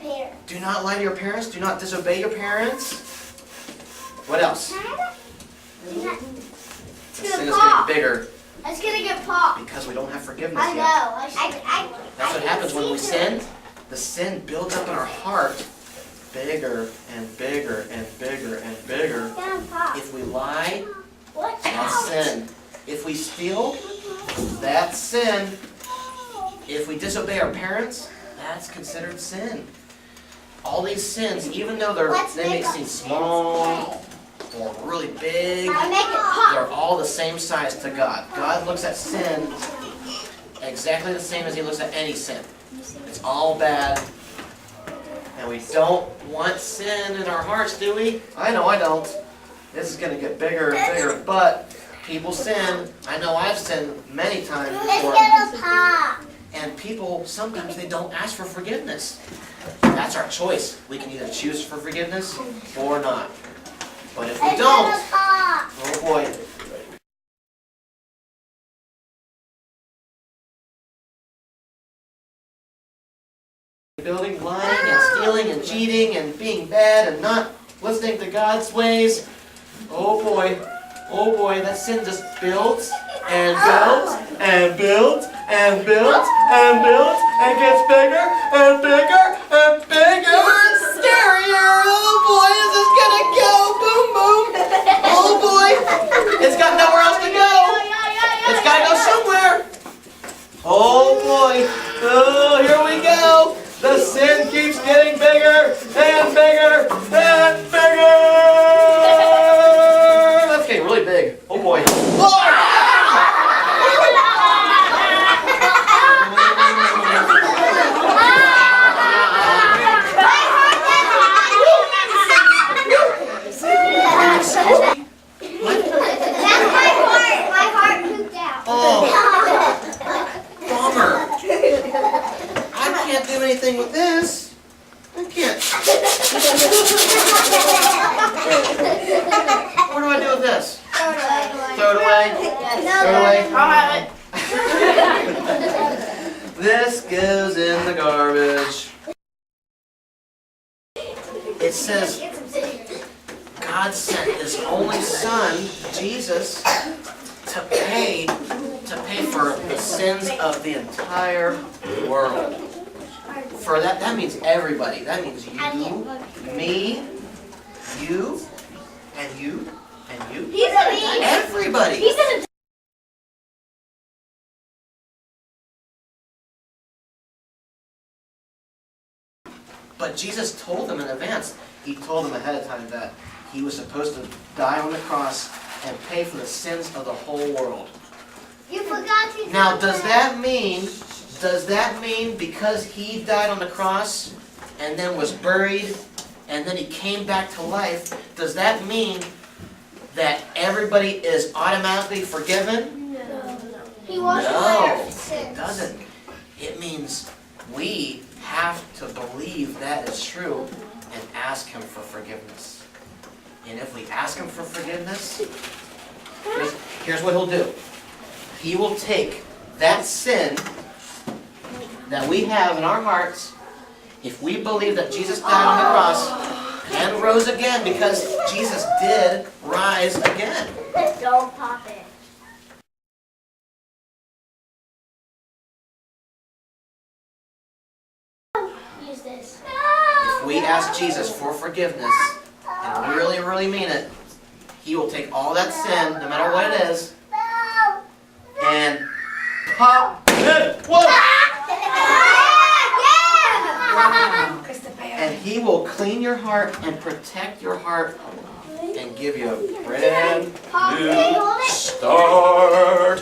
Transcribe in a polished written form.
parents. Do not lie to your parents. Do not disobey your parents. What else? Do not. The sin is getting bigger It's gonna get popped. because we don't have forgiveness I yet. know. That's what happens when we sin. The sin builds up in our heart bigger and bigger and bigger and bigger. If we lie, that's sin. If we steal, that's sin. If we disobey our parents, that's considered sin. All these sins, even though they may seem small or really big, they're all the same size to God. God looks at sin exactly the same as He looks at any sin. It's all bad. And we don't want sin in our hearts, do we? I know I don't. This is going to get bigger and bigger, but people sin. I know I've sinned many times before. And people, sometimes they don't ask for forgiveness. That's our choice. We can either choose for forgiveness or not. But if we don't, oh boy. Building, lying, and stealing, and cheating, and being bad, and not listening to God's ways. Oh boy, that sin just builds, and builds, and builds, and builds, and builds, and gets bigger, and bigger, and bigger, and scarier. Oh boy, is this gonna go? Boom, boom. Oh boy, it's got nowhere else to go. It's gotta go somewhere. Oh boy, oh, here we go. The sin keeps getting bigger, and bigger, and bigger. That's getting really big. Oh boy. Anything with this? I can't. What do I do with this? Throw it away. Throw it away. I'll have it. This goes in the garbage. It says God sent His only Son, Jesus, to pay for the sins of the entire world. For that means everybody. That means you, me, you, and you, and you. Everybody. But Jesus told them in advance. He told them ahead of time that He was supposed to die on the cross and pay for the sins of the whole world. You forgot to. Now, does that mean because He died on the cross and then was buried and then He came back to life, does that mean that everybody is automatically forgiven? No. He washed away our sins. It doesn't. It means we have to believe that is true and ask Him for forgiveness. And if we ask Him for forgiveness, here's what He'll do. He will take that sin that we have in our hearts, if we believe that Jesus died on the cross and rose again, because Jesus did rise again. Don't pop it. Use this. If we ask Jesus for forgiveness, and we really, really mean it, He will take all that sin, no matter what it is, and pop it. Whoa! And He will clean your heart and protect your heart and give you a brand new start.